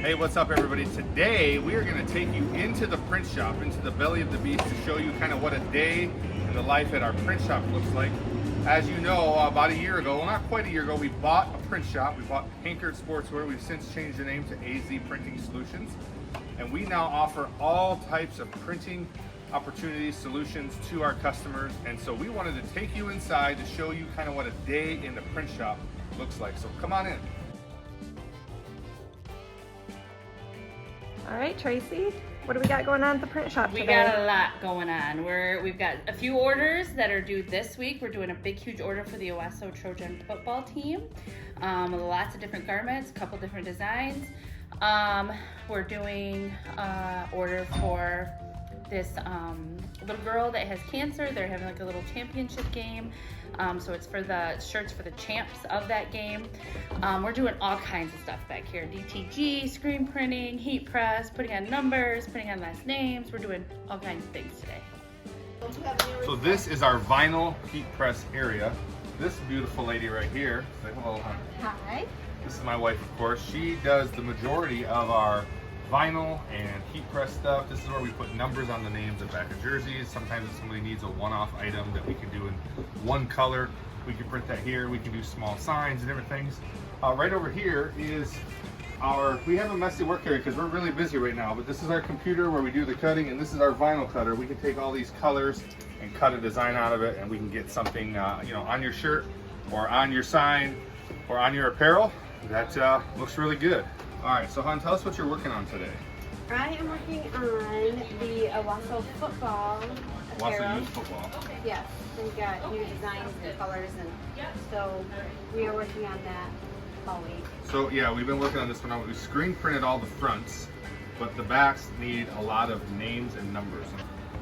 Hey, what's up everybody? Today we are going to take you into the print shop, into the belly of the beast, to show you kind of what a day in the life at our print shop looks like. As you know, about a year ago, well not quite a year ago, we bought a print shop. We bought Hankered Sportswear. We've since changed the name to Azee Printing Solutions. And we now offer all types of printing opportunities, solutions to our customers. And so we wanted to take you inside to show you kind of what a day in the print shop looks like. So come on in. All right, Tracy, what do we got going on at the print shop today? We got a lot going on. We've got a few orders that are due this week. We're doing a big, huge order for the Owasso Trojan football team. Lots of different garments, a couple different designs. We're doing order for this little girl that has cancer. They're having like a little championship game. So it's for the shirts for the champs of that game. We're doing all kinds of stuff back here. DTG, screen printing, heat press, putting on numbers, putting on last names. We're doing all kinds of things today. So this is our vinyl heat press area. This beautiful lady right here, say hello, hon. Hi. This is my wife, of course. She does the majority of our vinyl and heat press stuff. This is where we put numbers on the names of back of jerseys. Sometimes if somebody needs a one-off item that we can do in one color, we can print that here. We can do small signs and different things. Right over here is we have a messy work area because we're really busy right now, but this is our computer where we do the cutting, and this is our vinyl cutter. We can take all these colors and cut a design out of it, and we can get something on your shirt or on your sign or on your apparel that looks really good. All right, so hon, tell us what you're working on today. I am working on the Owasso football apparel. Owasso youth football. Yes, we've got new designs and colors, and so we are working on that all week. So yeah, we've been working on this one. We screen printed all the fronts, but the backs need a lot of names and numbers.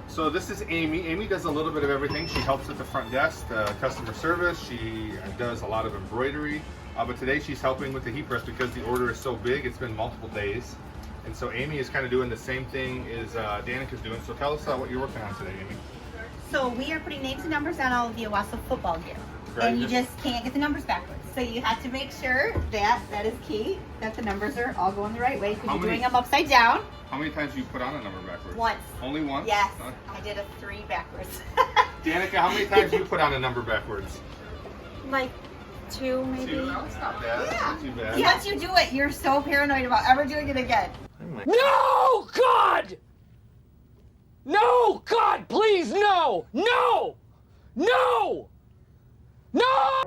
So this is Amy. Amy does a little bit of everything. She helps at the front desk, customer service. She does a lot of embroidery. But today she's helping with the heat press because the order is so big. It's been multiple days. And so Amy is kind of doing the same thing as Danica's doing. So tell us what you're working on today, Amy. So we are putting names and numbers on all of the Owasso football gear. Right. And you just can't get the numbers backwards. So you have to make sure that is key, that the numbers are all going the right way, because you're doing them upside down. How many times do you put on a number backwards? Once. Only once? Yes, I did a 3 backwards. Danica, how many times do you put on a number backwards? Like 2 maybe? 2? No, it's not bad. It's not too bad. Once you do it, you're so paranoid about ever doing it again. No, God! No, God, please, no! No! No! No!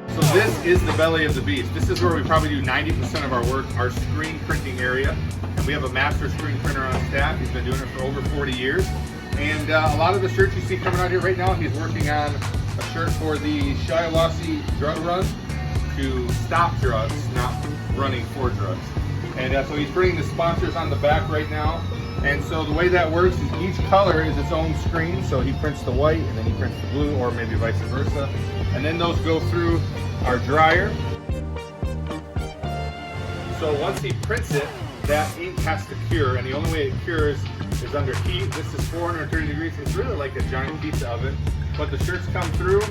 So this is the belly of the beast. This is where we probably do 90% of our work, our screen printing area. And we have a master screen printer on staff. He's been doing it for over 40 years. And a lot of the shirts you see coming out here right now, he's working on a shirt for the Shiawassee drug run to stop drugs, not running for drugs. And so he's putting the sponsors on the back right now. And so the way that works is each color is its own screen. So he prints the white and then he prints the blue, or maybe vice versa. And then those go through our dryer. So once he prints it, that ink has to cure, and the only way it cures is under heat. This is 430 degrees. It's really like a giant pizza oven. But the shirts come through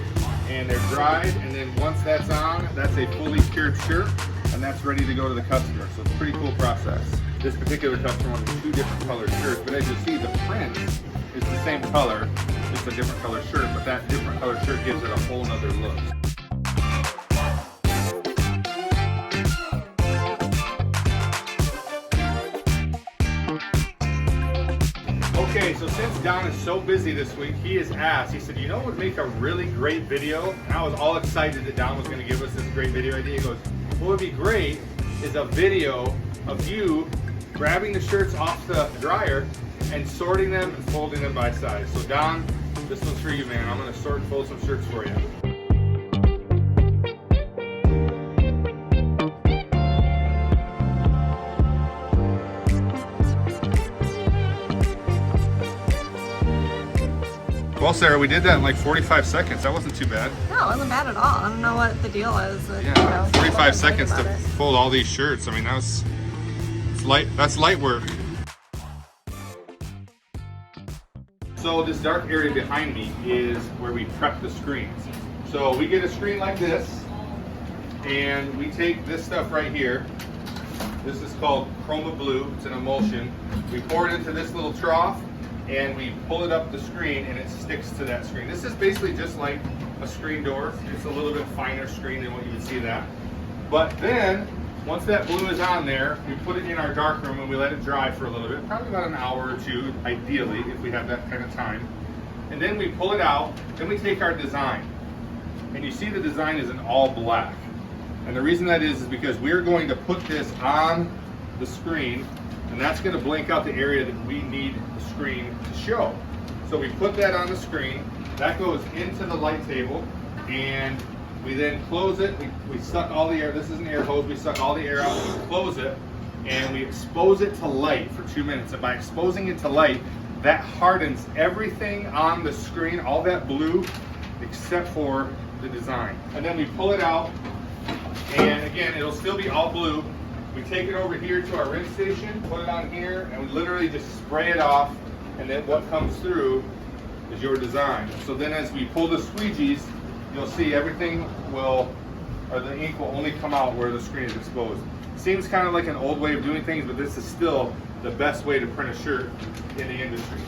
and they're dried, and then once that's on, that's a fully cured shirt, and that's ready to go to the customer. So it's a pretty cool process. This particular customer wanted 2 different colored shirts, but as you see, the print is the same color, just a different color shirt, but that different color shirt gives it a whole nother look. Okay, so since Don is so busy this week, he has asked, he said, you know what would make a really great video? And I was all excited that Don was going to give us this great video idea. He goes, what would be great is a video of you grabbing the shirts off the dryer and sorting them and folding them by size. So Don, this one's for you, man. I'm going to sort and fold some shirts for you. Well, Sarah, we did that in like 45 seconds. That wasn't too bad. No, it wasn't bad at all. I don't know what the deal is. Yeah, 45 seconds to fold all these shirts. I mean, that's light work. So this dark area behind me is where we prep the screens. So we get a screen like this, and we take this stuff right here. This is called Chroma Blue. It's an emulsion. We pour it into this little trough, and we pull it up the screen, and it sticks to that screen. This is basically just like a screen door. It's a little bit finer screen than what you would see that. But then, once that blue is on there, we put it in our dark room and we let it dry for a little bit, probably about an hour or two, ideally, if we have that kind of time. And then we pull it out, then we take our design. And you see the design is in all black. And the reason that is because we're going to put this on the screen, and that's going to blank out the area that we need the screen to show. So we put that on the screen, that goes into the light table, and we then close it. We suck all the air. This is an air hose. We suck all the air out, and we close it, and we expose it to light for 2 minutes. And by exposing it to light, that hardens everything on the screen, all that blue, except for the design. And then we pull it out, and again, it'll still be all blue. We take it over here to our rinse station, put it on here, and we literally just spray it off, and then what comes through is your design. So then as we pull the squeegees, you'll see everything will, or the ink will only come out where the screen is exposed. Seems kind of like an old way of doing things, but this is still the best way to print a shirt in the industry.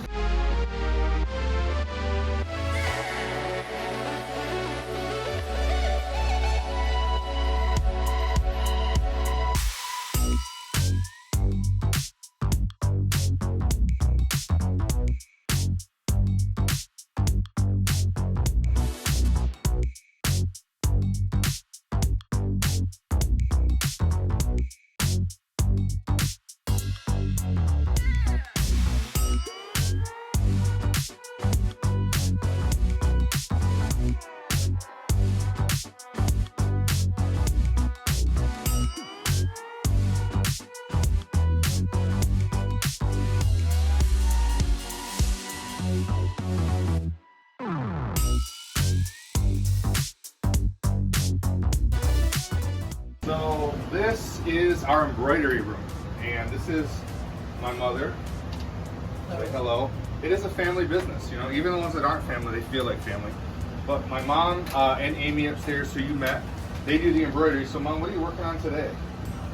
So this is our embroidery room, and this is my mother. Say hello. It is a family business, you know, even the ones that aren't family, they feel like family. But my mom and Amy upstairs, who you met, they do the embroidery. So Mom, what are you working on today?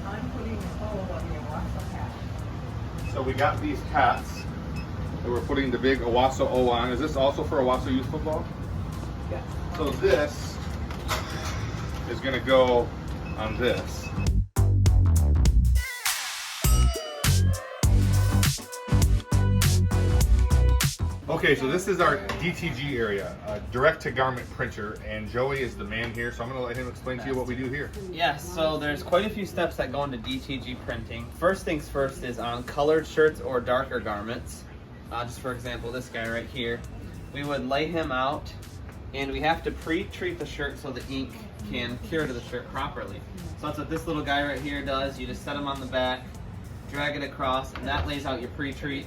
I'm putting a polo on the Owasso hat. So we got these hats that we're putting the big Owasso O on. Is this also for Owasso Youth Football? Yes. So this is gonna go on this. Okay, so this is our DTG area, direct-to-garment printer, and Joey is the man here, so I'm going to let him explain to you what we do here. Yes, so there's quite a few steps that go into DTG printing. First things first is on colored shirts or darker garments. Just for example, this guy right here. We would lay him out, and we have to pre-treat the shirt so the ink can cure to the shirt properly. So that's what this little guy right here does. You just set him on the back, drag it across, and that lays out your pre-treat.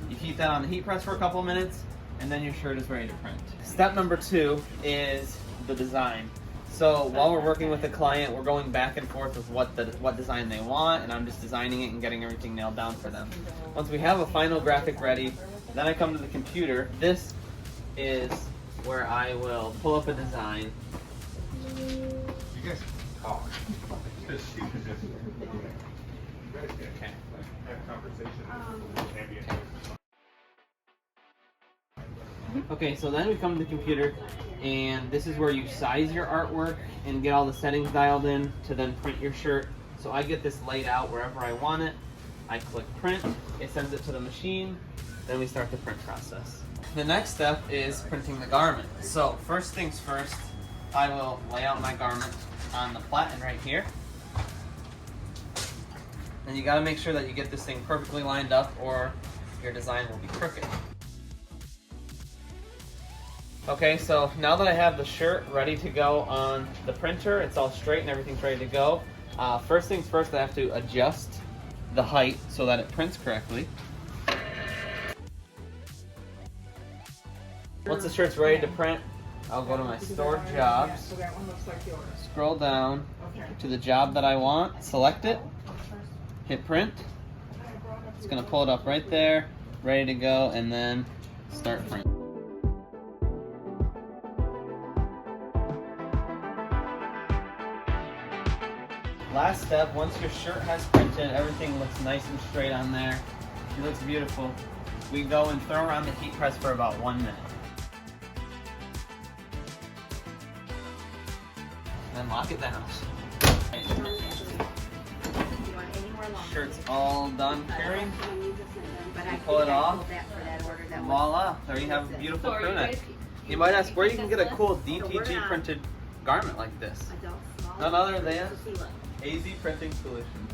You heat that on the heat press for a couple of minutes, and then your shirt is ready to print. Step number 2 is the design. So while we're working with the client, we're going back and forth with what design they want, and I'm just designing it and getting everything nailed down for them. Once we have a final graphic ready, then I come to the computer. This is where I will pull up a design. You guys talk. Okay. Have conversation. Okay, so then we come to the computer, and this is where you size your artwork and get all the settings dialed in to then print your shirt. So I get this laid out wherever I want it. I click print, it sends it to the machine, then we start the print process. The next step is printing the garment. So first things first, I will lay out my garment on the platen right here. And you gotta make sure that you get this thing perfectly lined up or your design will be crooked. Okay, so now that I have the shirt ready to go on the printer, it's all straight and everything's ready to go. First things first, I have to adjust the height so that it prints correctly. Once the shirt's ready to print, I'll go to my stored jobs, So that one looks like yours. scroll down Okay. to the job that I want, select it, hit print. It's gonna pull it up right there, ready to go, and then Start print. Last step, once your shirt has printed, everything looks nice and straight on there. It looks beautiful. We go and throw around the heat press for about 1 minute. Then lock it down. Shirt's all done curing. Pull it off. Voila, there you have a beautiful crew neck. You might ask where you can get a cool DTG printed garment like this. None other than Azee Printing Solutions.